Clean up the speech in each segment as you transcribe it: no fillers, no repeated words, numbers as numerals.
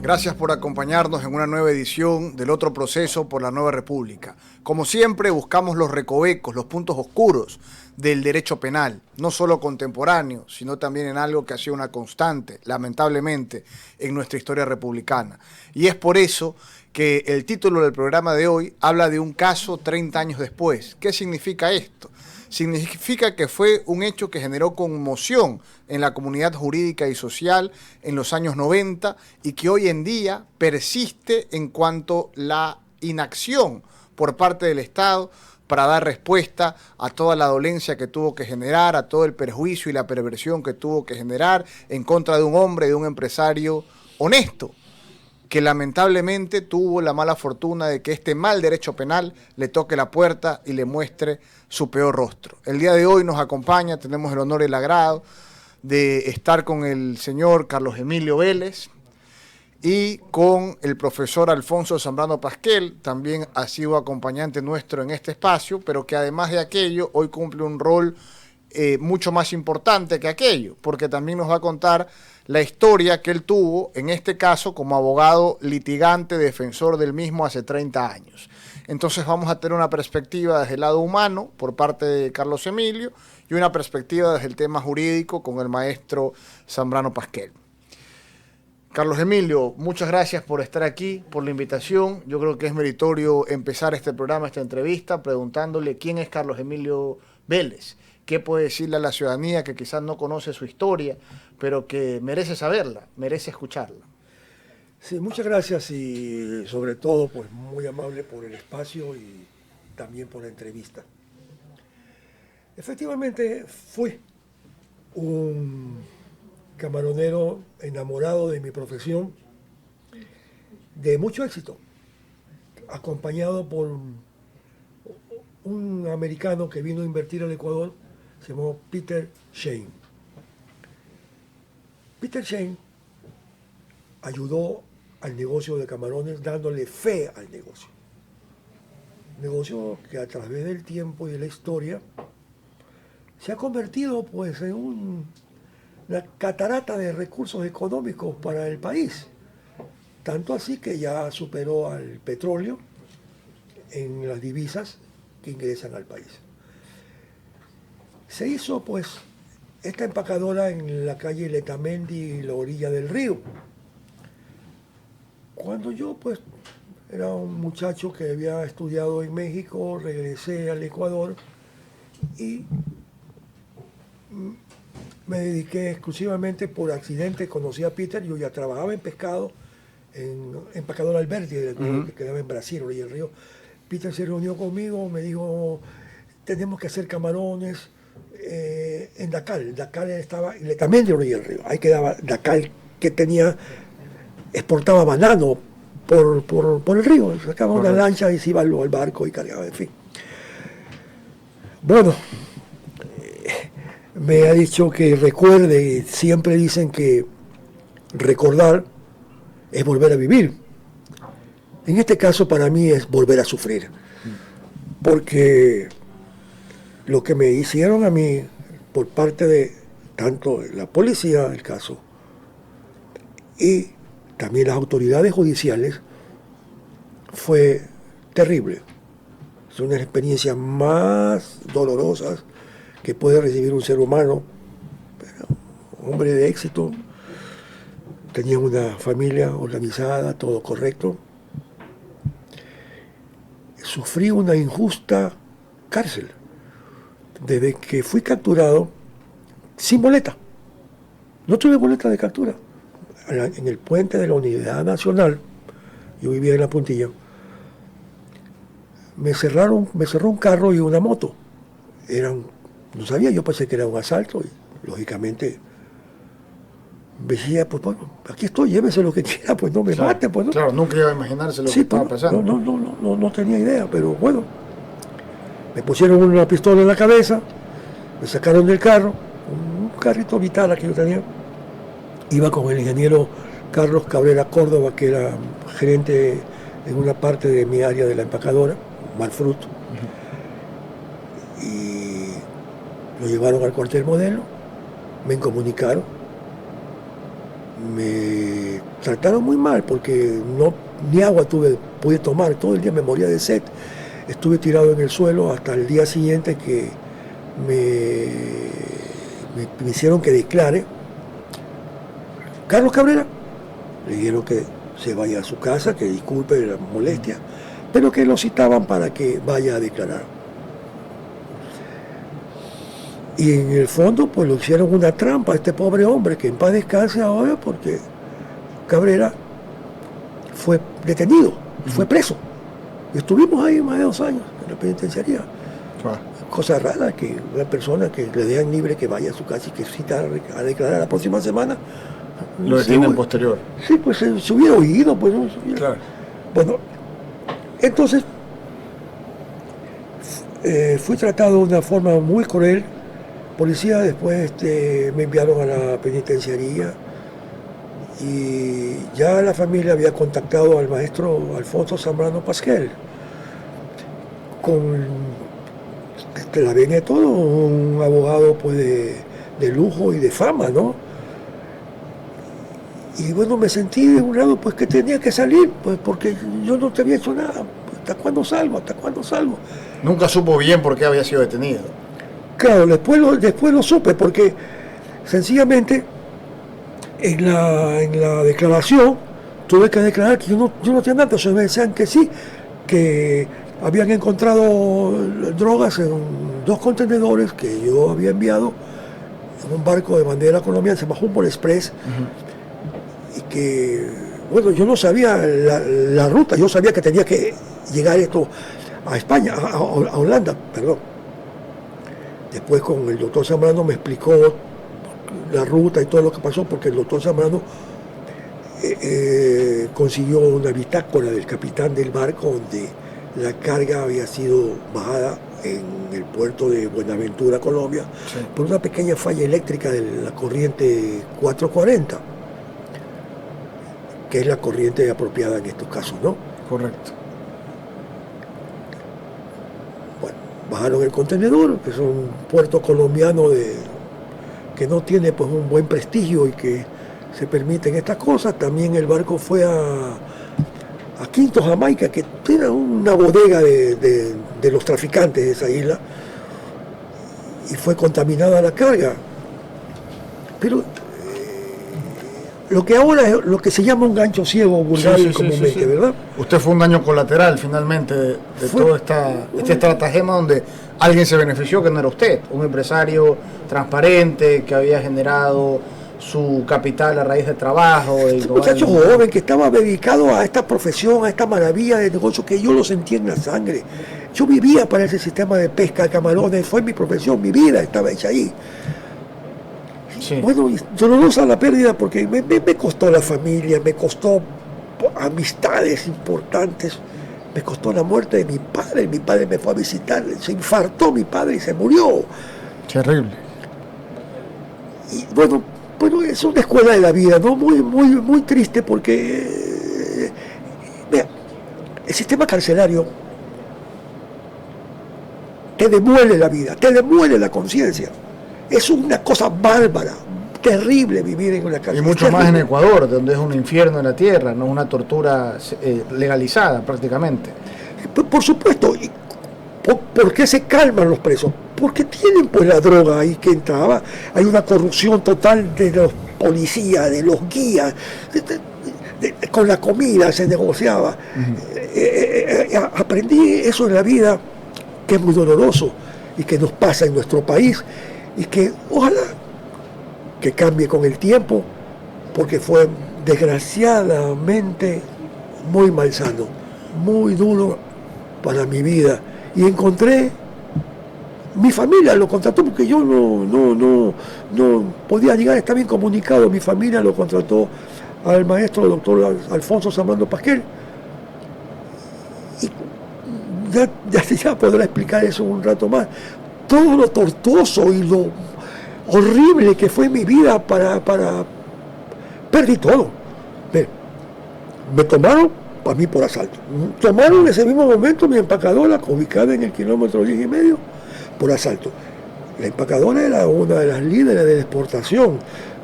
Gracias por acompañarnos en una nueva edición del Otro Proceso por la Nueva República. Como siempre, buscamos los recovecos, los puntos oscuros del derecho penal, no solo contemporáneo, sino también en algo que ha sido una constante, lamentablemente, en nuestra historia republicana. Y es por eso que el título del programa de hoy habla de un caso 30 años después. ¿Qué significa esto? Significa que fue un hecho que generó conmoción en la comunidad jurídica y social en los años 90 y que hoy en día persiste en cuanto a la inacción por parte del Estado para dar respuesta a toda la dolencia que tuvo que generar, a todo el perjuicio y la perversión que tuvo que generar en contra de un hombre, de un empresario honesto, que lamentablemente tuvo la mala fortuna de que este mal derecho penal le toque la puerta y le muestre su peor rostro. El día de hoy nos acompaña, tenemos el honor y el agrado de estar con el señor Carlos Emilio Vélez y con el profesor Alfonso Zambrano Pasquel, también ha sido acompañante nuestro en este espacio, pero que además de aquello hoy cumple un rol mucho más importante que aquello, porque también nos va a contar la historia que él tuvo, en este caso, como abogado litigante, defensor del mismo hace 30 años. Entonces vamos a tener una perspectiva desde el lado humano por parte de Carlos Emilio y una perspectiva desde el tema jurídico con el maestro Zambrano Pasquel. Carlos Emilio, muchas gracias por estar aquí, por la invitación. Yo creo que es meritorio empezar este programa, esta entrevista, preguntándole quién es Carlos Emilio Vélez. ¿Qué puede decirle a la ciudadanía que quizás no conoce su historia, pero que merece saberla, merece escucharla? Sí, muchas gracias y sobre todo pues muy amable por el espacio y también por la entrevista. Efectivamente fui un camaronero enamorado de mi profesión, de mucho éxito, acompañado por un americano que vino a invertir al Ecuador, se llamó Peter Shane. Peter Shane ayudó al negocio de camarones dándole fe al negocio. Negocio que a través del tiempo y de la historia se ha convertido pues en una catarata de recursos económicos para el país. Tanto así que ya superó al petróleo en las divisas que ingresan al país. Se hizo pues esta empacadora en la calle Letamendi y la orilla del río. Cuando yo pues era un muchacho que había estudiado en México, regresé al Ecuador y me dediqué exclusivamente por accidente, conocí a Peter, yo ya trabajaba en pescado, en empacadora Alberti, que quedaba en Brasil, orilla del río. Peter se reunió conmigo, me dijo, tenemos que hacer camarones en Dacal. Dacal estaba también de orilla del río. Ahí quedaba Dacal, que exportaba banano por el río. Sacaba una lancha y se iba al barco y cargaba, en fin. Bueno, me ha dicho que recuerde, siempre dicen que recordar es volver a vivir. En este caso para mí es volver a sufrir, porque lo que me hicieron a mí por parte de tanto la policía del caso y también las autoridades judiciales fue terrible. Son las experiencias más dolorosas que puede recibir un ser humano, pero hombre de éxito, tenía una familia organizada, todo correcto. Sufrí una injusta cárcel desde que fui capturado sin boleta. No tuve boleta de captura. En el puente de la Unidad Nacional, yo vivía en La Puntilla, me cerró un carro y una moto. No sabía, yo pensé que era un asalto y lógicamente me decía, pues bueno, aquí estoy, llévese lo que quiera, pues no me mate, pues no. Claro, nunca iba a imaginarse lo que estaba pasando. No tenía idea, pero bueno, me pusieron una pistola en la cabeza, me sacaron del carro, un carrito Vitara que yo tenía, iba con el ingeniero Carlos Cabrera Córdoba, que era gerente en una parte de mi área de la empacadora, Malfruto, y lo llevaron al cuartel modelo, me incomunicaron, me trataron muy mal porque ni agua pude tomar, todo el día me moría de sed. Estuve tirado en el suelo hasta el día siguiente que me hicieron que declare. Carlos Cabrera, le dijeron que se vaya a su casa, que disculpe la molestia, pero que lo citaban para que vaya a declarar. Y en el fondo, pues lo hicieron una trampa a este pobre hombre, que en paz descanse ahora, porque Cabrera fue detenido, fue preso. Y estuvimos ahí más de 2 años en la penitenciaría. Cosa rara que una persona que le dejan libre que vaya a su casa y que cita a declarar la próxima semana. Lo detienen posterior. Sí, pues se hubiera oído, pues no se hubiera. Claro. Bueno, entonces fui tratado de una forma muy cruel. Policía después me enviaron a la penitenciaría y ya la familia había contactado al maestro Alfonso Zambrano Pasquel con la ven de todo, un abogado pues de lujo y de fama, ¿no? Y bueno, me sentí de un lado pues que tenía que salir, pues porque yo no te había hecho nada. ¿Hasta cuándo salgo? ¿Hasta cuándo salgo? Nunca supo bien por qué había sido detenido. Claro, después lo supe, porque sencillamente en la declaración tuve que declarar que yo no tenía nada. Entonces me decían que sí, que habían encontrado drogas en 2 contenedores que yo había enviado en un barco de bandera colombiana, se llamó Humboldt Express, y que, bueno, yo no sabía la ruta, yo sabía que tenía que llegar esto a España, a Holanda, perdón. Después con el doctor Zambrano me explicó la ruta y todo lo que pasó, porque el doctor Zambrano consiguió una bitácora del capitán del barco donde la carga había sido bajada en el puerto de Buenaventura, Colombia, sí, por una pequeña falla eléctrica de la corriente 440, que es la corriente apropiada en estos casos, ¿no? Correcto. Bajaron el contenedor, que es un puerto colombiano que no tiene pues un buen prestigio y que se permiten estas cosas. También el barco fue a Quinto, Jamaica, que era una bodega de los traficantes de esa isla, y fue contaminada la carga. Pero lo que ahora es lo que se llama un gancho ciego vulgar comúnmente, ¿verdad? Usted fue un daño colateral finalmente de todo este estratagema donde alguien se benefició que no era usted, un empresario transparente que había generado su capital a raíz de trabajo. Un muchacho joven que estaba dedicado a esta profesión, a esta maravilla de negocio que yo lo sentía en la sangre. Yo vivía para ese sistema de pesca de camarones, fue mi profesión, mi vida estaba hecha ahí. Sí. Bueno, dolorosa la pérdida porque me costó la familia, me costó amistades importantes, me costó la muerte de mi padre me fue a visitar, se infartó mi padre y se murió. Terrible. Y bueno, es una escuela de la vida, ¿no? Muy triste porque vea, el sistema carcelario te demuele la vida, te demuele la conciencia. Es una cosa bárbara, terrible vivir en una cárcel. Y mucho más en Ecuador, donde es un infierno en la tierra, no una tortura legalizada prácticamente. Por supuesto. ¿Por qué se calman los presos? Porque tienen pues la droga ahí que entraba. Hay una corrupción total de los policías, de los guías. Con la comida se negociaba. Aprendí eso en la vida, que es muy doloroso y que nos pasa en nuestro país. Y que ojalá que cambie con el tiempo, porque fue desgraciadamente muy malsano, muy duro para mi vida. Y encontré, mi familia lo contrató porque yo no podía llegar, estar bien comunicado. Mi familia lo contrató al maestro, el doctor Alfonso Zambrano Pasquel. Y ya podrá explicar eso un rato más. Todo lo tortuoso y lo horrible que fue mi vida perdí todo. Me tomaron para mí por asalto. Tomaron en ese mismo momento mi empacadora, ubicada en el kilómetro 10,5, por asalto. La empacadora era una de las líderes de la exportación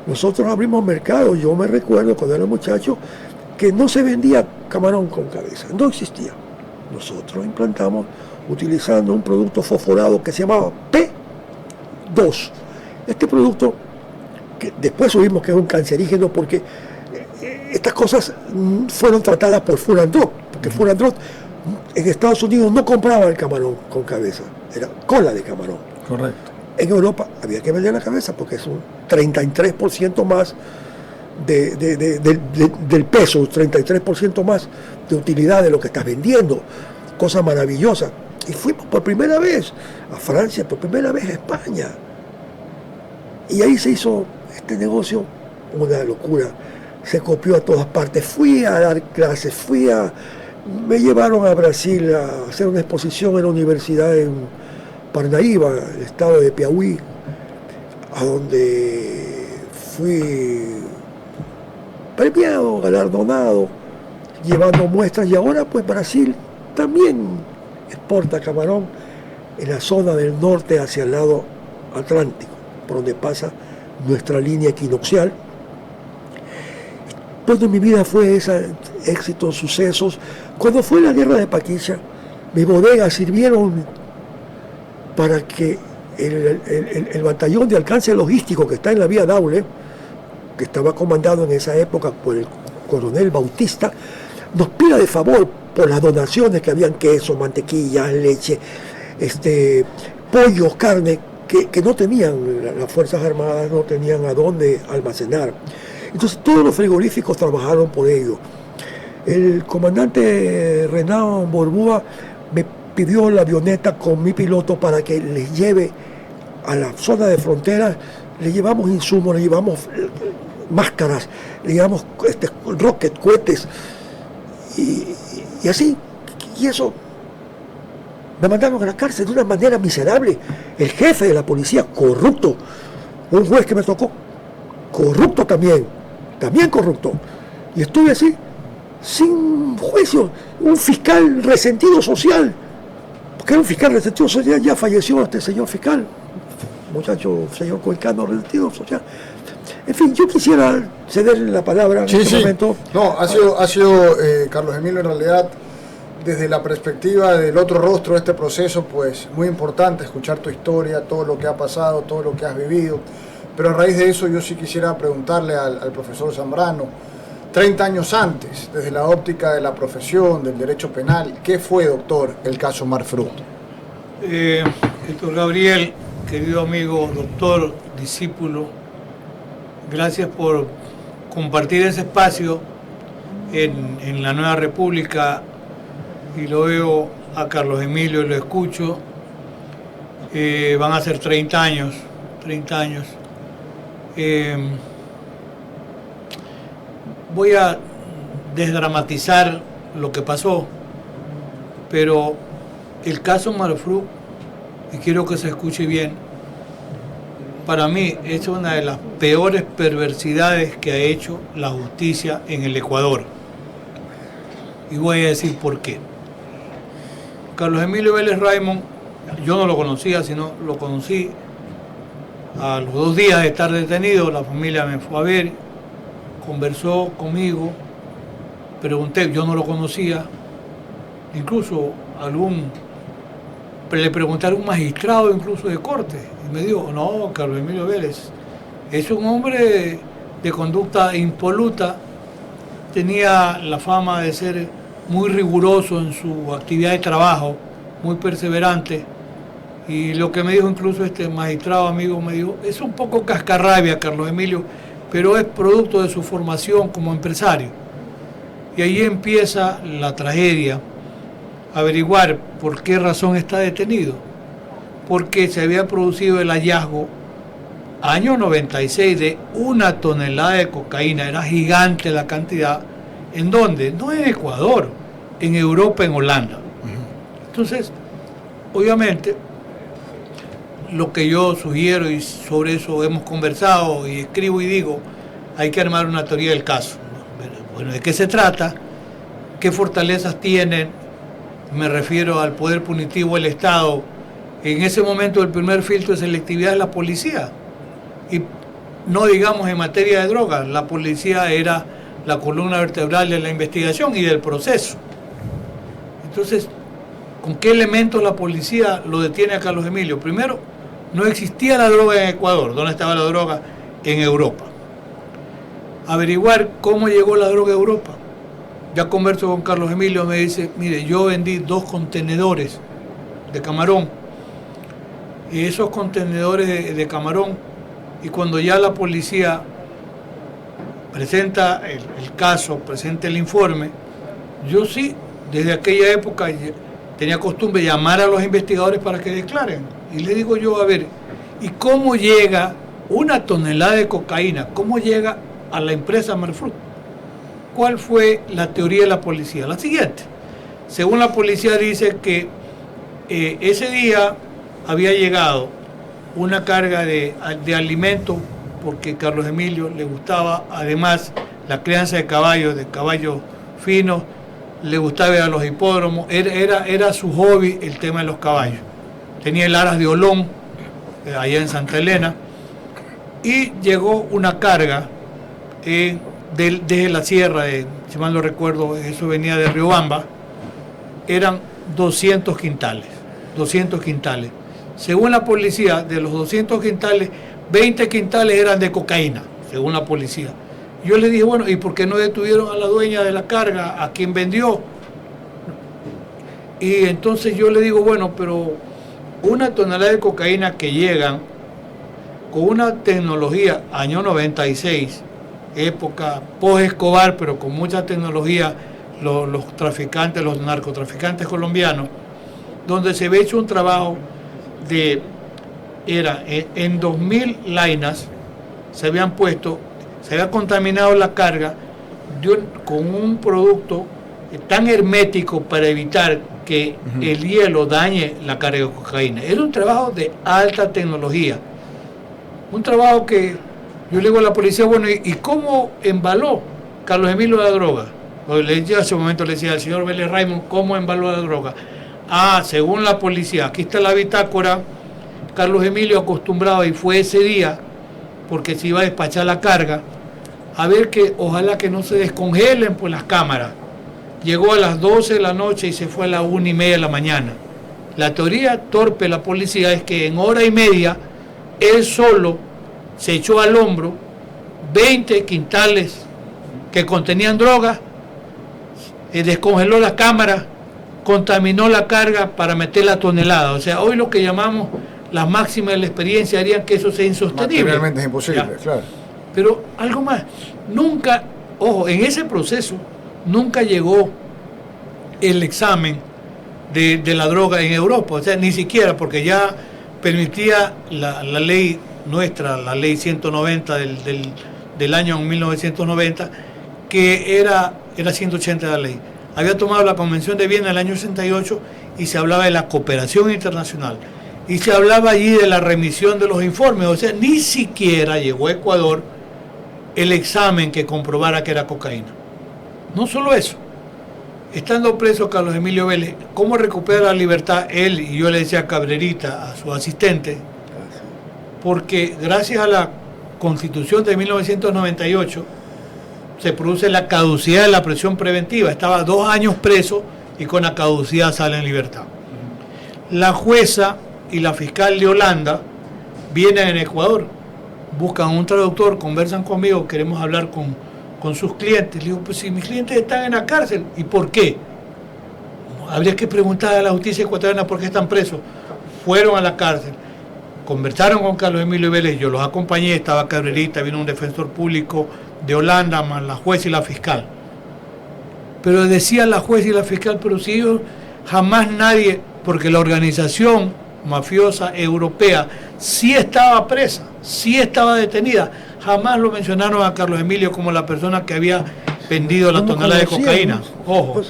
Nosotros abrimos mercado. Yo me recuerdo cuando era muchacho que no se vendía camarón con cabeza, no existía. Nosotros implantamos utilizando un producto fosforado que se llamaba P2. Este producto, que después supimos que es un cancerígeno porque estas cosas fueron tratadas por Food and Drug, porque Food and Drug en Estados Unidos no compraba el camarón con cabeza, era cola de camarón. Correcto. En Europa había que vender la cabeza porque es un 33% más del peso, un 33% más de utilidad de lo que estás vendiendo. Cosa maravillosa. Y fuimos por primera vez a Francia, por primera vez a España. Y ahí se hizo este negocio una locura. Se copió a todas partes. Fui a dar clases, me llevaron a Brasil a hacer una exposición en la universidad en Parnaíba, el estado de Piauí, a donde fui premiado, galardonado, llevando muestras, y ahora pues Brasil también exporta camarón en la zona del norte hacia el lado Atlántico, por donde pasa nuestra línea equinoccial. Pues en mi vida fue ese éxito, sucesos. Cuando fue la guerra de Paquicha, mis bodegas sirvieron para que el batallón de alcance logístico que está en la vía Daule, que estaba comandado en esa época por el coronel Bautista, nos pida de favor por las donaciones que habían, queso, mantequilla, leche, pollos, carne, que no tenían, las Fuerzas Armadas no tenían a dónde almacenar. Entonces todos los frigoríficos trabajaron por ello. El comandante Renan Borbúa me pidió la avioneta con mi piloto para que les lleve a la zona de frontera. Le llevamos insumos, le llevamos máscaras, le llevamos rocket, cohetes, y así. Y eso, me mandaron a la cárcel de una manera miserable. El jefe de la policía, corrupto. Un juez que me tocó, corrupto también corrupto. Y estuve así, sin juicio. Un fiscal resentido social, porque era un fiscal resentido social, ya falleció este señor fiscal, muchacho, señor Coicano, resentido social. En fin, yo quisiera cederle la palabra en este momento. No, ha sido Carlos Emilio, en realidad, desde la perspectiva del otro rostro de este proceso, pues muy importante escuchar tu historia, todo lo que ha pasado, todo lo que has vivido. Pero a raíz de eso yo sí quisiera preguntarle al profesor Zambrano, 30 años antes, desde la óptica de la profesión, del derecho penal, ¿qué fue, doctor, el caso Marfruit? Doctor Gabriel, querido amigo, doctor, discípulo, gracias por compartir ese espacio en la Nueva República, y lo veo a Carlos Emilio y lo escucho. Van a ser 30 años. Voy a desdramatizar lo que pasó, pero el caso Marfruit, y quiero que se escuche bien, para mí es una de las peores perversidades que ha hecho la justicia en el Ecuador. Y voy a decir por qué. Carlos Emilio Vélez Raymond, yo no lo conocía, sino lo conocí a los 2 días de estar detenido. La familia me fue a ver, conversó conmigo, pregunté, yo no lo conocía, incluso le pregunté a un magistrado incluso de corte, y me dijo, no, Carlos Emilio Vélez es un hombre de conducta impoluta, tenía la fama de ser muy riguroso en su actividad de trabajo, muy perseverante. Y lo que me dijo incluso este magistrado amigo, me dijo, es un poco cascarrabia Carlos Emilio, pero es producto de su formación como empresario. Y ahí empieza la tragedia, averiguar por qué razón está detenido. Porque se había producido el hallazgo, año 96, de 1 tonelada de cocaína, era gigante la cantidad. ¿En dónde? No en Ecuador, en Europa, en Holanda. Entonces, obviamente, lo que yo sugiero, y sobre eso hemos conversado y escribo y digo, hay que armar una teoría del caso. Bueno, ¿de qué se trata? ¿Qué fortalezas tienen? Me refiero al poder punitivo del Estado. En ese momento el primer filtro de selectividad es la policía. Y no digamos en materia de drogas, la policía era la columna vertebral de la investigación y del proceso. Entonces, ¿con qué elementos la policía lo detiene a Carlos Emilio? Primero, no existía la droga en Ecuador. ¿Dónde estaba la droga? En Europa. Averiguar cómo llegó la droga a Europa. Ya converso con Carlos Emilio, me dice, mire, yo vendí 2 contenedores de camarón. Y esos contenedores de camarón, y cuando ya la policía presenta el caso, presenta el informe, yo sí, desde aquella época tenía costumbre de llamar a los investigadores para que declaren. Y le digo yo, a ver, ¿y cómo llega una tonelada de cocaína? ¿Cómo llega a la empresa Marfruit? ¿Cuál fue la teoría de la policía? La siguiente. Según la policía dice que ese día había llegado una carga de alimentos porque Carlos Emilio le gustaba además la crianza de caballos finos, le gustaba ir a los hipódromos, era su hobby el tema de los caballos. Tenía el Aras de Olón, allá en Santa Elena, y llegó una carga desde la sierra, si mal no recuerdo, eso venía de Riobamba, eran 200 quintales. Según la policía, de los 200 quintales, 20 quintales eran de cocaína, según la policía. Yo le dije, bueno, ¿y por qué no detuvieron a la dueña de la carga, a quien vendió? Y entonces yo le digo, bueno, pero una tonelada de cocaína que llegan con una tecnología, año 96, época post-Escobar, pero con mucha tecnología, los traficantes, los narcotraficantes colombianos, donde se había hecho un trabajo en 2000 lainas, se había contaminado la carga con un producto tan hermético para evitar que el hielo dañe la carga de cocaína. Era un trabajo de alta tecnología. Un trabajo que yo le digo a la policía, bueno, ¿y cómo embaló Carlos Emilio la droga? Yo hace un momento le decía al señor Vélez Raymond, ¿cómo embaló la droga? Según la policía, aquí está la bitácora, Carlos Emilio acostumbrado, y fue ese día, porque se iba a despachar la carga, a ver que ojalá que no se descongelen pues las cámaras. Llegó a las 12 de la noche y se fue a las 1:30 de la mañana. La teoría torpe de la policía es que en hora y media él solo se echó al hombro 20 quintales que contenían droga, descongeló las cámaras, contaminó la carga para meter la tonelada. O sea, hoy lo que llamamos las máximas de la experiencia harían que eso sea insostenible. Realmente es imposible, ¿ya? Claro. Pero algo más, nunca, ojo, en ese proceso nunca llegó el examen de la droga en Europa, o sea, ni siquiera, porque ya permitía la ley nuestra, la ley 190 del año 1990, que era 180 de la ley. Había tomado la Convención de Viena en el año 68 y se hablaba de la cooperación internacional. Y se hablaba allí de la remisión de los informes, o sea, ni siquiera llegó a Ecuador el examen que comprobara que era cocaína. No solo eso, estando preso Carlos Emilio Vélez, ¿cómo recupera la libertad él? Y yo le decía a Cabrerita, a su asistente, porque gracias a la Constitución de 1998 se produce la caducidad de la prisión preventiva. Estaba 2 años preso y con la caducidad sale en libertad. La jueza y la fiscal de Holanda vienen en Ecuador, buscan un traductor, conversan conmigo, queremos hablar con sus clientes. Le digo, pues si mis clientes están en la cárcel, ¿y por qué? Habría que preguntar a la justicia ecuatoriana por qué están presos. Fueron a la cárcel, conversaron con Carlos Emilio Vélez, yo los acompañé, estaba Cabrerita, vino un defensor público de Holanda, más la jueza y la fiscal. Pero decía la jueza y la fiscal, pero si ellos jamás nadie, porque la organización mafiosa europea sí estaba presa, sí estaba detenida, jamás lo mencionaron a Carlos Emilio como la persona que había vendido la tonelada de cocaína. Ojo,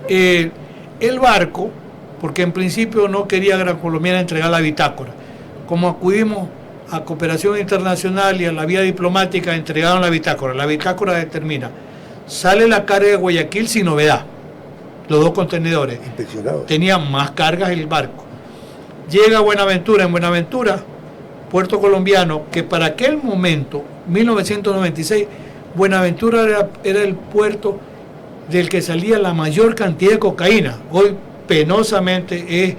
el barco, porque en principio no quería Gran Colombiana entregar la bitácora, como acudimos a cooperación internacional y a la vía diplomática, entregaron la bitácora determina, sale la carga de Guayaquil sin novedad, los 2 contenedores, tenían más cargas el barco, llega a Buenaventura, en Buenaventura puerto colombiano, que para aquel momento, 1996, Buenaventura era el puerto del que salía la mayor cantidad de cocaína. Hoy, penosamente, es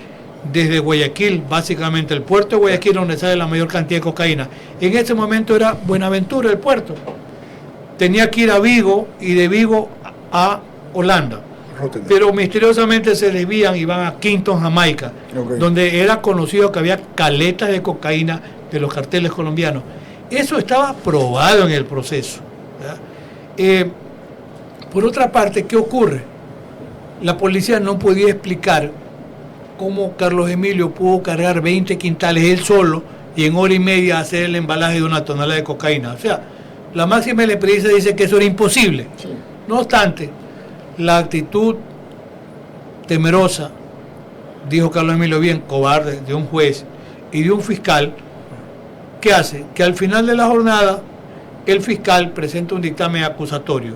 desde Guayaquil, básicamente el puerto de Guayaquil donde sale la mayor cantidad de cocaína. En ese momento era Buenaventura el puerto. Tenía que ir a Vigo y de Vigo a Holanda. Pero misteriosamente se desvían y van a Kingston, Jamaica, donde era conocido que había caletas de cocaína de los carteles colombianos. Eso estaba probado en el proceso. Por otra parte, ¿qué ocurre? La policía no podía explicar cómo Carlos Emilio pudo cargar 20 quintales él solo y en hora y media hacer el embalaje de una tonelada de cocaína. O sea, la máxima de la experiencia dice que eso era imposible. Sí. No obstante, la actitud temerosa, dijo Carlos Emilio bien, cobarde, de un juez y de un fiscal, ¿qué hace? Que al final de la jornada el fiscal presenta un dictamen acusatorio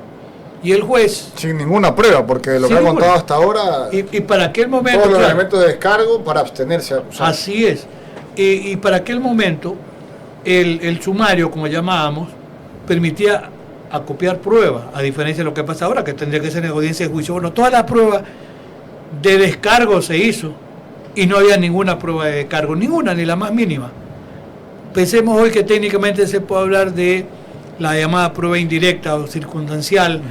y el juez... Sin ninguna prueba, porque lo que ha contado hasta ahora... Y para aquel momento... Todos los elementos de descargo para abstenerse a acusar. Así es. Y para aquel momento el sumario, como llamábamos, permitía acopiar pruebas, a diferencia de lo que pasa ahora, que tendría que ser en audiencia de juicio. Bueno, toda la prueba de descargo se hizo y no había ninguna prueba de descargo, ninguna, ni la más mínima. Pensemos hoy que técnicamente se puede hablar de la llamada prueba indirecta o circunstancial,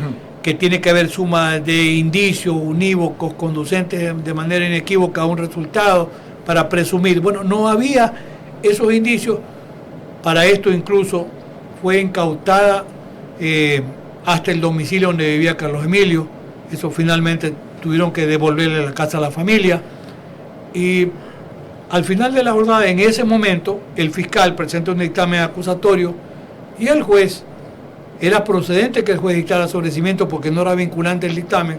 que tiene que haber suma de indicios unívocos conducentes de manera inequívoca a un resultado para presumir. Bueno, no había esos indicios. Para esto incluso fue incautada hasta el domicilio donde vivía Carlos Emilio. Eso finalmente tuvieron que devolverle la casa a la familia. Y al final de la jornada, en ese momento, el fiscal presenta un dictamen acusatorio y el juez, era procedente que el juez dictara sobreseimiento porque no era vinculante el dictamen,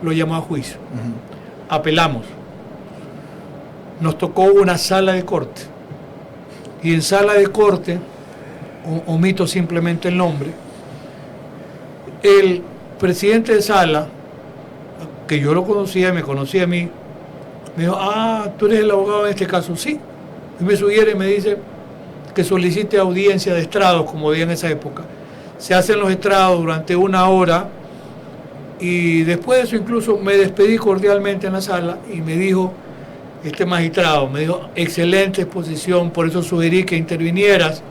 lo llamó a juicio. Apelamos. Nos tocó una sala de corte. Y en sala de corte, omito simplemente el nombre, el presidente de sala, que yo lo conocía y me conocía a mí, me dijo, ¿tú eres el abogado en este caso? Sí. Y me sugiere y me dice que solicite audiencia de estrados, como había en esa época. Se hacen los estrados durante 1 hora y después de eso incluso me despedí cordialmente en la sala y me dijo, este magistrado, me dijo, excelente exposición, por eso sugerí que intervinieras,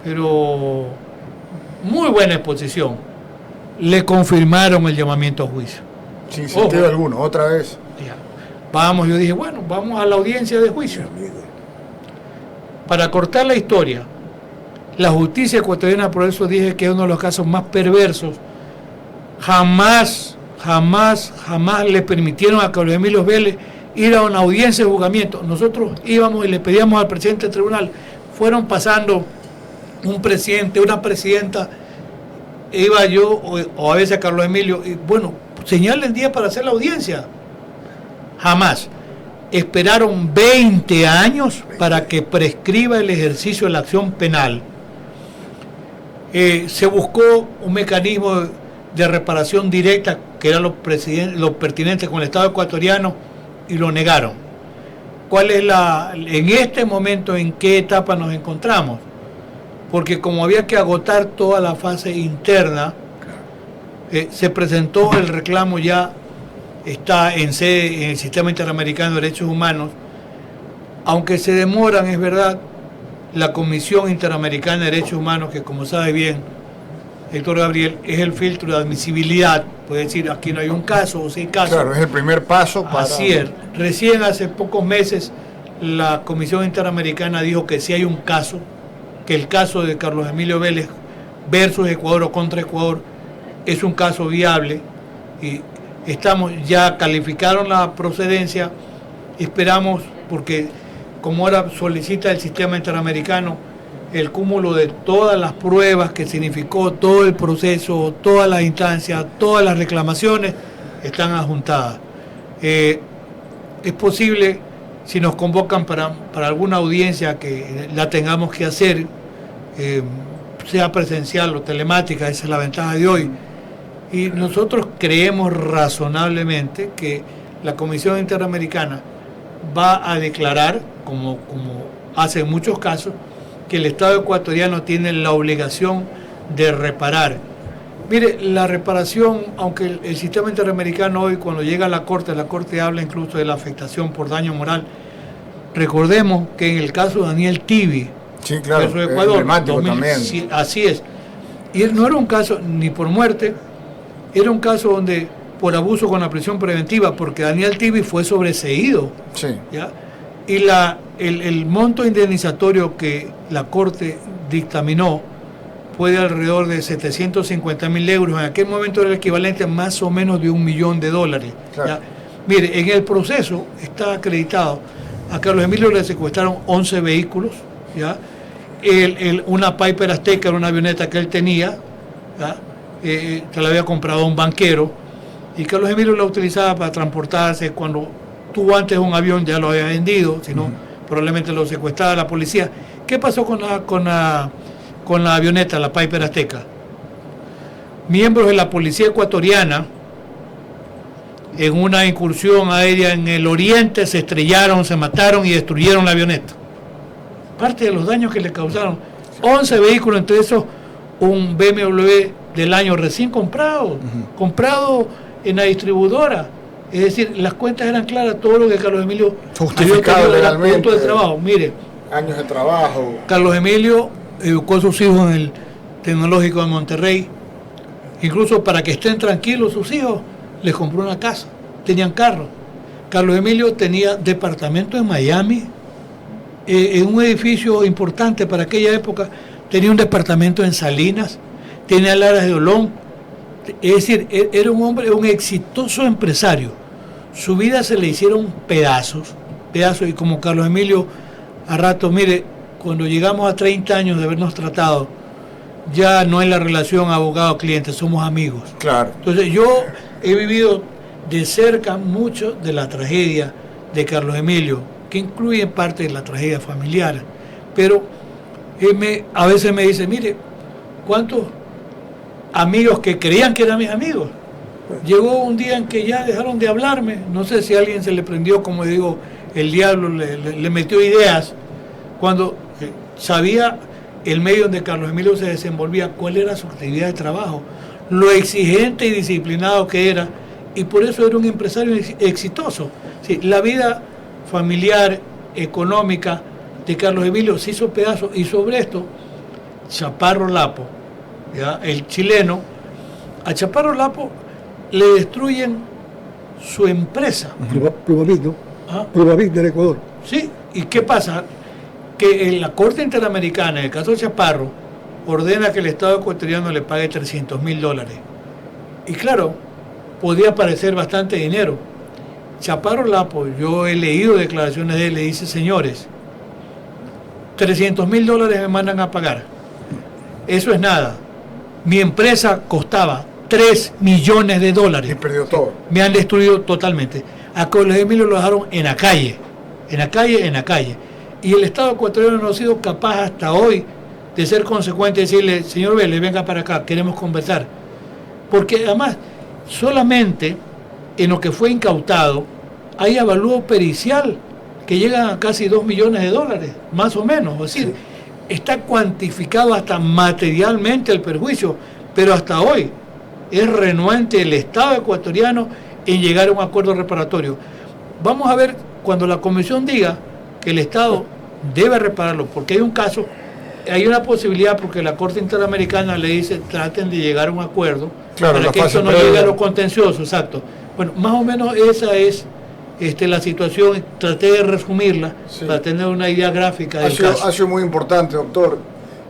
pero muy buena exposición. Le confirmaron el llamamiento a juicio. Sin sentido alguno, otra vez. Ya. Vamos, yo dije, bueno, vamos a la audiencia de juicio. Para cortar la historia, la justicia ecuatoriana, por eso dije que es uno de los casos más perversos, jamás le permitieron a Carlos Emilio Vélez ir a una audiencia de juzgamiento. Nosotros íbamos y le pedíamos al presidente del tribunal, fueron pasando un presidente, una presidenta, iba yo o a veces a Carlos Emilio, y bueno, señale el día para hacer la audiencia. Jamás. Esperaron 20 años para que prescriba el ejercicio de la acción penal. Se buscó un mecanismo de reparación directa que era lo pertinente con el Estado ecuatoriano y lo negaron. ¿Cuál es en este momento, en qué etapa nos encontramos? Porque como había que agotar toda la fase interna, se presentó el reclamo, ya está en sede en el Sistema Interamericano de Derechos Humanos, aunque se demoran, es verdad, la Comisión Interamericana de Derechos Humanos, que como sabe bien Héctor Gabriel, es el filtro de admisibilidad, puede decir aquí no hay un caso o sí caso. Claro, es el primer paso para... Así es. Recién hace pocos meses la Comisión Interamericana dijo que sí hay un caso, que el caso de Carlos Emilio Vélez versus Ecuador o contra Ecuador es un caso viable y ya calificaron la procedencia, esperamos, porque como ahora solicita el sistema interamericano, el cúmulo de todas las pruebas que significó todo el proceso, todas las instancias, todas las reclamaciones, están adjuntadas. Es posible, si nos convocan para alguna audiencia que la tengamos que hacer, sea presencial o telemática, esa es la ventaja de hoy. Y nosotros creemos razonablemente que la Comisión Interamericana va a declarar, como hace en muchos casos, que el Estado ecuatoriano tiene la obligación de reparar. Mire, la reparación, aunque el sistema interamericano hoy cuando llega a la Corte habla incluso de la afectación por daño moral. Recordemos que en el caso de Daniel Tibi, sí, claro, caso de Ecuador, también. Sí, así es. Y no era un caso ni por muerte, era un caso donde por abuso con la prisión preventiva, porque Daniel Tibi fue sobreseído. Sí. ¿Ya? Y el monto indemnizatorio que la Corte dictaminó fue de alrededor de 750.000 euros. En aquel momento era el equivalente a más o menos de $1 millón. Claro. ¿Ya? Mire, en el proceso está acreditado, a Carlos Emilio le secuestraron 11 vehículos, ¿ya? Una Piper Azteca, era una avioneta que él tenía, ¿ya? Que la había comprado un banquero, y Carlos Emilio la utilizaba para transportarse. Cuando tuvo antes un avión ya lo había vendido, si no, probablemente lo secuestraba la policía. ¿Qué pasó con la avioneta, la Piper Azteca? Miembros de la policía ecuatoriana, en una incursión aérea en el oriente, se estrellaron, se mataron y destruyeron la avioneta. Parte de los daños que le causaron. 11 vehículos, entre esos un BMW del año recién comprado, comprado en la distribuidora. Es decir, las cuentas eran claras, todo lo que Carlos Emilio justificado legalmente, punto de trabajo. Mire, años de trabajo. Carlos Emilio educó a sus hijos en el Tecnológico de Monterrey. Incluso para que estén tranquilos sus hijos, les compró una casa, tenían carro. Carlos Emilio tenía departamento en Miami, en un edificio importante para aquella época, tenía un departamento en Salinas, tenía Laras de Olón. Es decir, era un hombre, un exitoso empresario. Su vida se le hicieron pedazos, y como Carlos Emilio, a rato, mire, cuando llegamos a 30 años de habernos tratado, ya no es la relación abogado-cliente, somos amigos. Claro. Entonces yo he vivido de cerca mucho de la tragedia de Carlos Emilio, que incluye parte de la tragedia familiar, pero a veces me dice, mire, ¿cuántos amigos que creían que eran mis amigos? Llegó un día en que ya dejaron de hablarme, no sé si a alguien se le prendió, como digo, el diablo le metió ideas, cuando sabía el medio donde Carlos Emilio se desenvolvía, cuál era su actividad de trabajo, lo exigente y disciplinado que era, y por eso era un empresario exitoso. Sí, la vida familiar, económica de Carlos Emilio se hizo pedazos, y sobre esto, Chaparro Lapo, ¿ya? El chileno, a Chaparro Lapo le destruyen su empresa. Plumavit, ¿no? ¿Ah? Plumavit del Ecuador. Sí, ¿y qué pasa? Que en la Corte Interamericana, en el caso de Chaparro, ordena que el Estado ecuatoriano le pague $300.000. Y claro, podía parecer bastante dinero. Chaparro Lapo, yo he leído declaraciones de él, le dice, señores, $300.000 me mandan a pagar. Eso es nada. Mi empresa costaba $3 millones. Y perdió todo. Me han destruido totalmente. A Carlos Emilio lo dejaron en la calle. Y el Estado ecuatoriano no ha sido capaz hasta hoy de ser consecuente y decirle, señor Vélez, venga para acá, queremos conversar. Porque además, solamente en lo que fue incautado, hay avalúo pericial que llega a casi $2 millones, más o menos. Es decir, está cuantificado hasta materialmente el perjuicio, pero hasta hoy es renuente el Estado ecuatoriano en llegar a un acuerdo reparatorio. Vamos a ver cuando la Comisión diga que el Estado debe repararlo, porque hay un caso, hay una posibilidad, porque la Corte Interamericana le dice traten de llegar a un acuerdo, claro, para que eso no llegue a lo contencioso, exacto. Bueno, más o menos esa es la situación, traté de resumirla, para tener una idea gráfica del caso. Ha sido muy importante, doctor.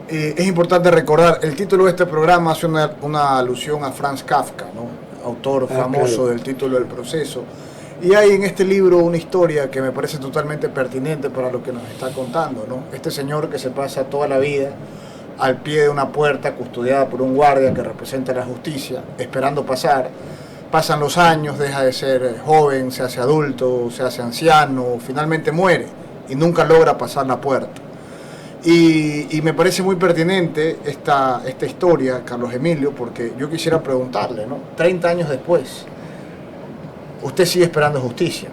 Es importante recordar, el título de este programa hace una alusión a Franz Kafka, ¿no? Autor famoso claro, del título del proceso. Y hay en este libro una historia que me parece totalmente pertinente para lo que nos está contando, ¿no? Este señor que se pasa toda la vida al pie de una puerta custodiada por un guardia que representa la justicia, esperando pasar. Pasan los años, deja de ser joven, se hace adulto, se hace anciano, finalmente muere y nunca logra pasar la puerta. Y me parece muy pertinente esta historia, Carlos Emilio, porque yo quisiera preguntarle, ¿no? 30 años después, usted sigue esperando justicia.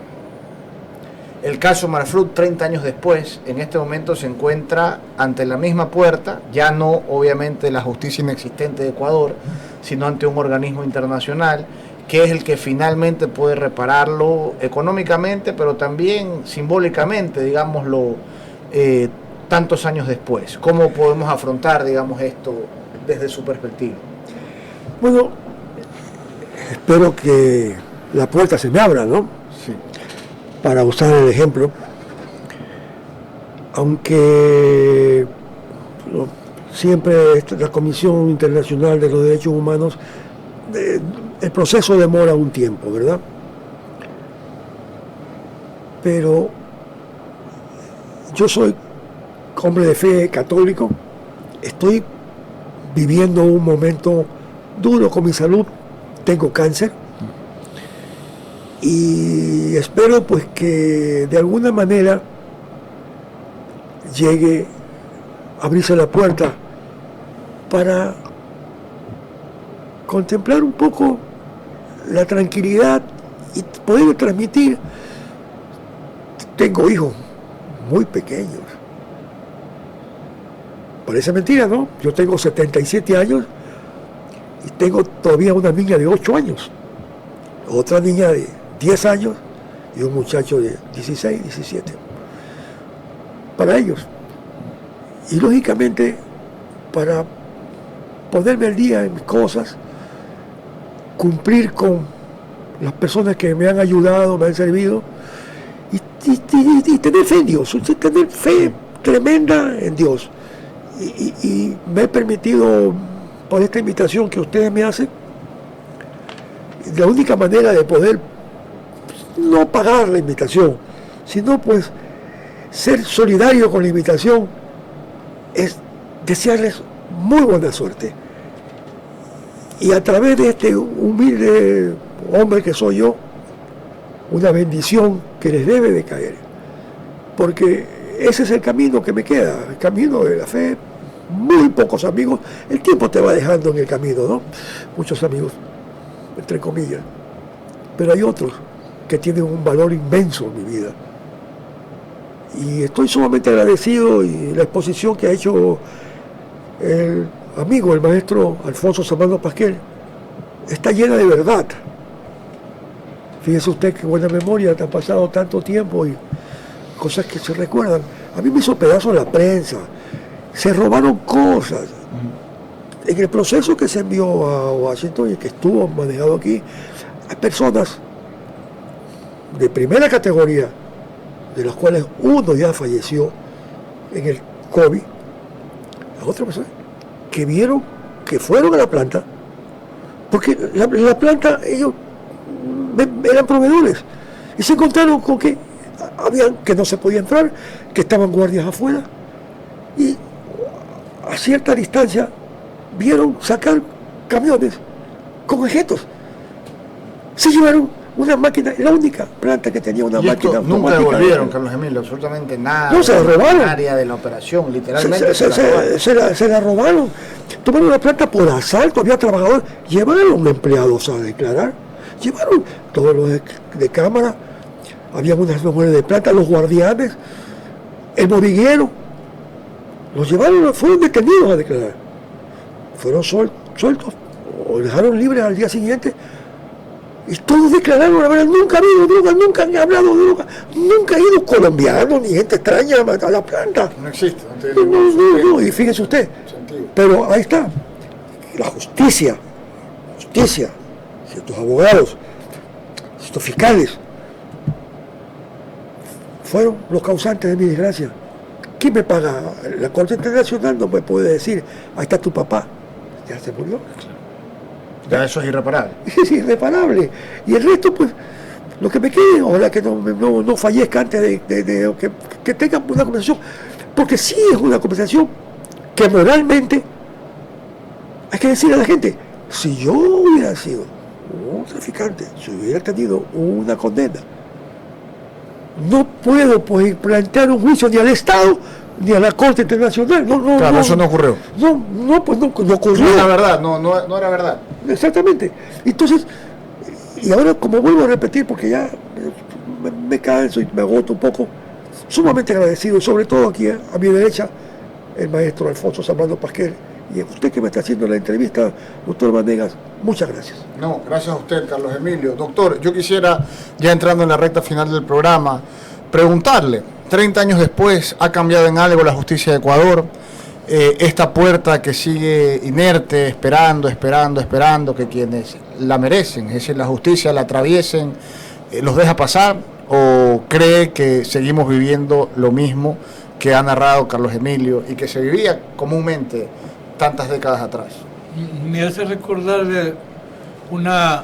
El caso Marfrut, 30 años después, en este momento se encuentra ante la misma puerta, ya no obviamente la justicia inexistente de Ecuador, sino ante un organismo internacional, que es el que finalmente puede repararlo económicamente, pero también simbólicamente, digámoslo, tantos años después. ¿Cómo podemos afrontar, digamos, esto desde su perspectiva? Bueno, espero que la puerta se me abra, ¿no? Sí. Para usar el ejemplo, aunque siempre la Comisión Internacional de los Derechos Humanos, el proceso demora un tiempo, ¿verdad? Pero yo soy hombre de fe católico, estoy viviendo un momento duro con mi salud, tengo cáncer, y espero pues que de alguna manera llegue a abrirse la puerta para contemplar un poco la tranquilidad y poder transmitir. Tengo hijos muy pequeños, parece mentira, ¿no? Yo tengo 77 años y tengo todavía una niña de 8 años, otra niña de 10 años y un muchacho de 16, 17. Para ellos. Y lógicamente, para ponerme al día en mis cosas, cumplir con las personas que me han ayudado, me han servido, y tener fe en Dios, tener fe tremenda en Dios. Y me he permitido, por esta invitación que ustedes me hacen, la única manera de poder no pagar la invitación, sino pues ser solidario con la invitación, es desearles muy buena suerte. Y a través de este humilde hombre que soy yo, una bendición que les debe de caer. Porque ese es el camino que me queda, el camino de la fe. Muy pocos amigos, el tiempo te va dejando en el camino, ¿no? Muchos amigos, entre comillas. Pero hay otros que tienen un valor inmenso en mi vida. Y estoy sumamente agradecido, y la exposición que ha hecho el amigo, el maestro Alfonso Serrano Pasquel, está llena de verdad. Fíjese usted qué buena memoria, te ha pasado tanto tiempo y cosas que se recuerdan. A mí me hizo pedazos la prensa, se robaron cosas. En el proceso que se envió a Washington y que estuvo manejado aquí, hay personas de primera categoría, de las cuales uno ya falleció en el COVID, a otra persona que vieron, que fueron a la planta, porque la planta, ellos eran proveedores, y se encontraron con que no se podía entrar, que estaban guardias afuera, y a cierta distancia vieron sacar camiones con objetos. Se llevaron una máquina, la única planta que tenía una máquina automática. Nunca devolvieron, Carlos Emilio, absolutamente nada. No, se la robaron. El área de la operación, literalmente se la robaron. Tomaron la planta por asalto, había trabajadores, llevaron empleados a declarar, llevaron todos los de cámara, había unas mujeres de planta, los guardianes, el moviguero, los llevaron, fueron detenidos a declarar, fueron sueltos o dejaron libres al día siguiente. Y todos declararon, la verdad, nunca ha habido droga, nunca han hablado de droga, nunca ha ido colombianos ni gente extraña a la planta. No existe. No, y fíjese usted. Pero ahí está, la justicia, ciertos abogados, ciertos fiscales, fueron los causantes de mi desgracia. ¿Quién me paga? La Corte Internacional no me puede decir, ahí está tu papá, ya se murió. Ya eso es irreparable. Es irreparable. Y el resto, pues, lo que me quede, ojalá que no fallezca antes de que tenga una conversación. Porque sí es una conversación que moralmente hay que decirle a la gente, si yo hubiera sido un traficante, si hubiera tenido una condena, no puedo pues plantear un juicio ni al Estado ni a la Corte Internacional. Claro, eso no ocurrió. Pues no ocurrió. No era verdad, no era verdad. Exactamente. Entonces, y ahora como vuelvo a repetir, porque ya me canso y me agoto un poco. Sumamente agradecido, sobre todo aquí a mi derecha, el maestro Alfonso Zambrano Pasquel. Y a usted que me está haciendo la entrevista, doctor Vanegas, muchas gracias. No, gracias a usted, Carlos Emilio. Doctor, yo quisiera, ya entrando en la recta final del programa, preguntarle, 30 años después, ¿ha cambiado en algo la justicia de Ecuador? Esta puerta que sigue inerte, esperando que quienes la merecen, es decir, la justicia la atraviesen, los deja pasar, o cree que seguimos viviendo lo mismo que ha narrado Carlos Emilio y que se vivía comúnmente tantas décadas atrás? Me hace recordar de una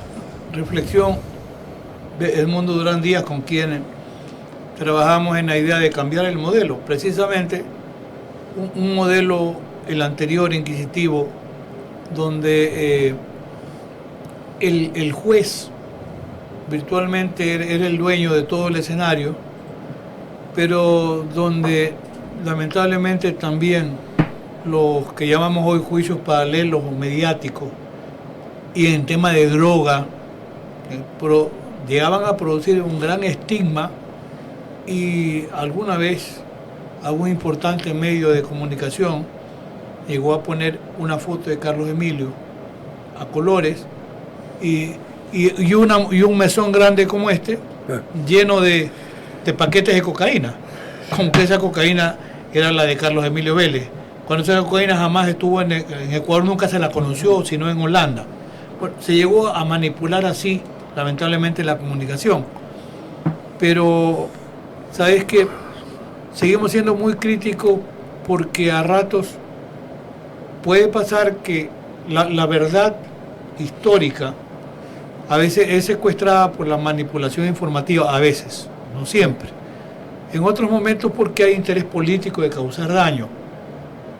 reflexión de Edmundo Durán Díaz, con quien trabajamos en la idea de cambiar el modelo, precisamente un modelo, el anterior inquisitivo, donde el juez virtualmente era el dueño de todo el escenario, pero donde lamentablemente también los que llamamos hoy juicios paralelos o mediáticos y en tema de droga llegaban a producir un gran estigma, y alguna vez algún importante medio de comunicación llegó a poner una foto de Carlos Emilio a colores y un mesón grande como este lleno de paquetes de cocaína, como que esa cocaína era la de Carlos Emilio Vélez, cuando esa cocaína jamás estuvo en Ecuador, nunca se la conoció, sino en Holanda. Bueno, se llegó a manipular así, lamentablemente, la comunicación. Pero, ¿sabes qué? Seguimos siendo muy críticos porque a ratos puede pasar que la verdad histórica a veces es secuestrada por la manipulación informativa, a veces, no siempre. En otros momentos porque hay interés político de causar daño.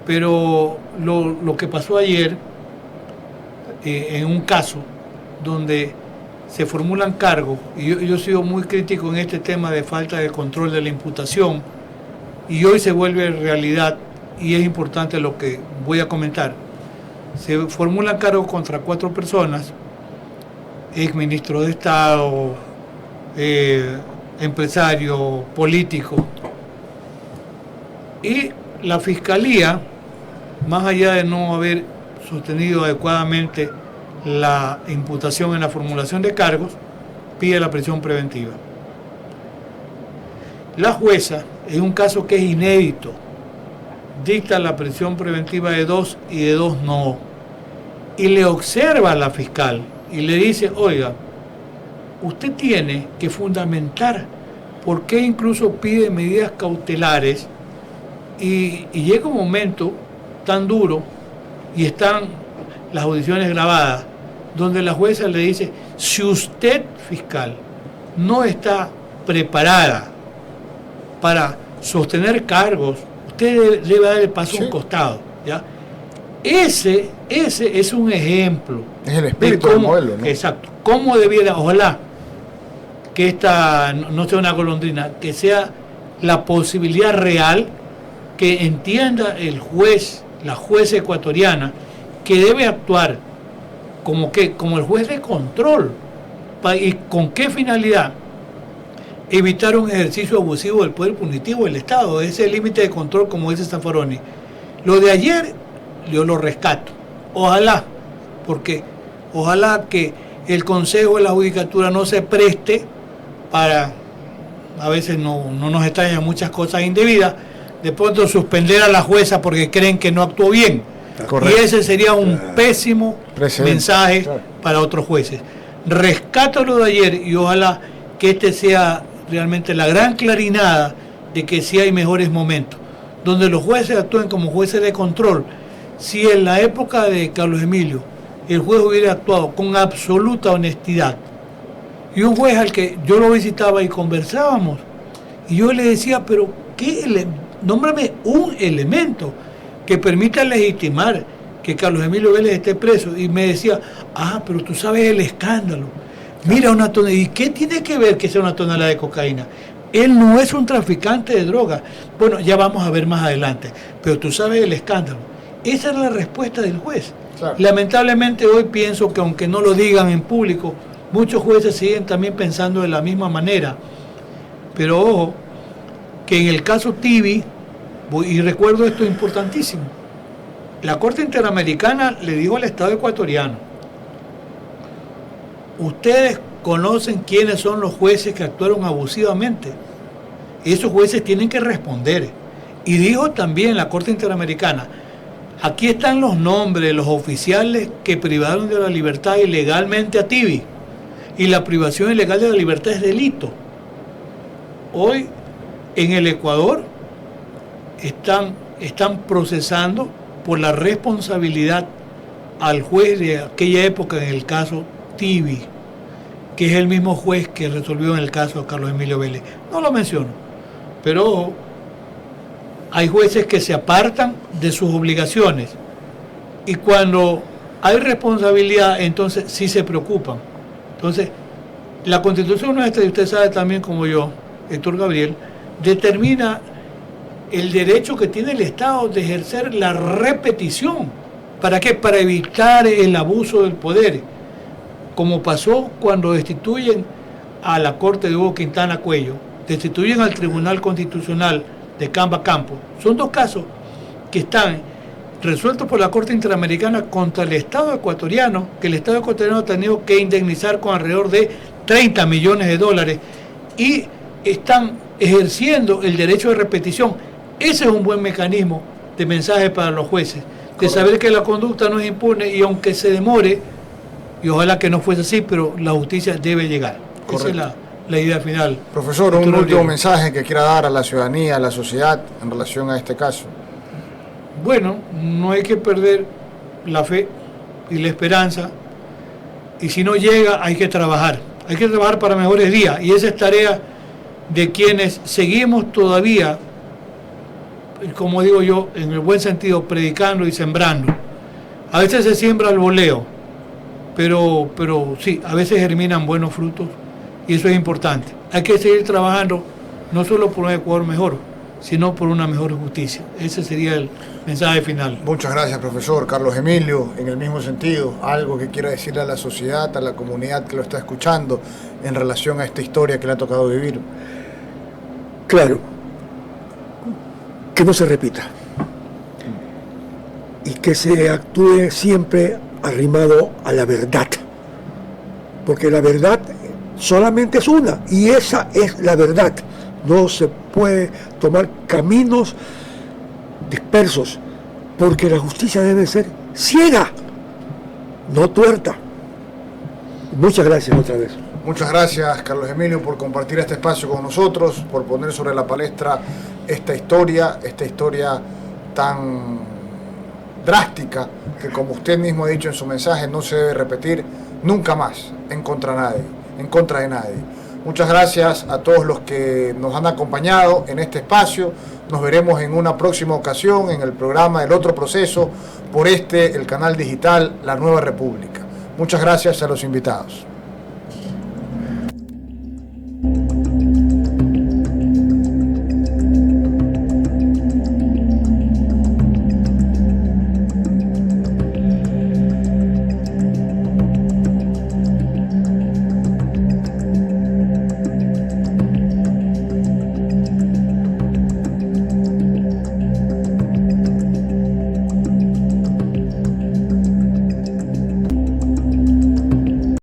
Pero lo que pasó ayer, en un caso donde se formulan cargos, y yo he sido muy crítico en este tema de falta de control de la imputación, y hoy se vuelve realidad, y es importante lo que voy a comentar. Se formulan cargos contra 4 personas, exministro de Estado, empresario, político, y la Fiscalía, más allá de no haber sostenido adecuadamente la imputación en la formulación de cargos, pide la prisión preventiva. La jueza, en un caso que es inédito, dicta la prisión preventiva de 2 y de 2 no, y le observa a la fiscal y le dice: oiga, usted tiene que fundamentar por qué incluso pide medidas cautelares, y llega un momento tan duro, y están las audiciones grabadas, donde la jueza le dice: si usted, fiscal, no está preparada para sostener cargos, usted debe dar el paso a un costado, ¿ya? Ese es un ejemplo. Es el espíritu del modelo, ¿no? Exacto. ¿Cómo debiera, ojalá, que esta no sea una golondrina, que sea la posibilidad real, que entienda el juez, la jueza ecuatoriana, que debe actuar como el juez de control? ¿Y con qué finalidad? Evitar un ejercicio abusivo del poder punitivo del Estado, ese límite de control, como dice Zaffaroni. Lo de ayer yo lo rescato, ojalá, porque ojalá que el Consejo de la Judicatura no se preste para, a veces no nos extrañan muchas cosas indebidas, de pronto suspender a la jueza porque creen que no actuó bien. Correcto. Y ese sería un pésimo mensaje para otros jueces. Rescato lo de ayer y ojalá que este sea realmente la gran clarinada de que sí hay mejores momentos, donde los jueces actúen como jueces de control. Si en la época de Carlos Emilio el juez hubiera actuado con absoluta honestidad, y un juez al que yo lo visitaba y conversábamos, y yo le decía: pero nómbrame un elemento que permita legitimar que Carlos Emilio Vélez esté preso, y me decía: pero tú sabes el escándalo, mira, una tonelada. ¿Y qué tiene que ver que sea una tonelada de cocaína? Él no es un traficante de drogas. Bueno, ya vamos a ver más adelante, pero tú sabes el escándalo. Esa es la respuesta del juez. Claro. Lamentablemente hoy pienso que, aunque no lo digan en público, muchos jueces siguen también pensando de la misma manera, Pero ojo, que en el caso Tibi, y recuerdo esto importantísimo, la Corte Interamericana le dijo al Estado ecuatoriano: ustedes conocen quiénes son los jueces que actuaron abusivamente. Esos jueces tienen que responder. Y dijo también la Corte Interamericana: aquí están los nombres de los oficiales que privaron de la libertad ilegalmente a Tibi. Y la privación ilegal de la libertad es delito. Hoy en el Ecuador están procesando por la responsabilidad al juez de aquella época en el caso Tibi, que es el mismo juez que resolvió en el caso de Carlos Emilio Vélez. No lo menciono, pero hay jueces que se apartan de sus obligaciones y cuando hay responsabilidad, entonces sí se preocupan. Entonces, la Constitución nuestra, y usted sabe también como yo, Héctor Gabriel, determina el derecho que tiene el Estado de ejercer la repetición. ¿Para qué? Para evitar el abuso del poder, como pasó cuando destituyen a la Corte de Hugo Quintana Cuello, destituyen al Tribunal Constitucional de Camba Campo. Son dos casos que están resueltos por la Corte Interamericana contra el Estado ecuatoriano, que el Estado ecuatoriano ha tenido que indemnizar con alrededor de 30 millones de dólares y están ejerciendo el derecho de repetición. Ese es un buen mecanismo de mensaje para los jueces, de saber que la conducta no es impune y aunque se demore, y ojalá que no fuese así, pero la justicia debe llegar. Correcto. Esa es la idea final. Profesor, un último mensaje que quiera dar a la ciudadanía, a la sociedad en relación a este caso. Bueno, no hay que perder la fe y la esperanza, y si no llega hay que trabajar para mejores días, y esa es tarea de quienes seguimos todavía, como digo yo, en el buen sentido, predicando y sembrando. A veces se siembra al voleo, pero sí, a veces germinan buenos frutos, y eso es importante. Hay que seguir trabajando no solo por un Ecuador mejor, sino por una mejor justicia. Ese sería el mensaje final. Muchas gracias, profesor. Carlos Emilio, en el mismo sentido, algo que quiera decirle a la sociedad, a la comunidad que lo está escuchando en relación a esta historia que le ha tocado vivir. Claro, que no se repita y que se actúe siempre arrimado a la verdad, porque la verdad solamente es una y esa es la verdad. No se puede tomar caminos dispersos, porque la justicia debe ser ciega, no tuerta. Muchas gracias otra vez. Muchas gracias, Carlos Emilio, por compartir este espacio con nosotros, por poner sobre la palestra esta historia tan drástica que, como usted mismo ha dicho en su mensaje, no se debe repetir nunca más en contra de nadie. Muchas gracias a todos los que nos han acompañado en este espacio. Nos veremos en una próxima ocasión en el programa El Otro Proceso por el canal digital La Nueva República. Muchas gracias a los invitados.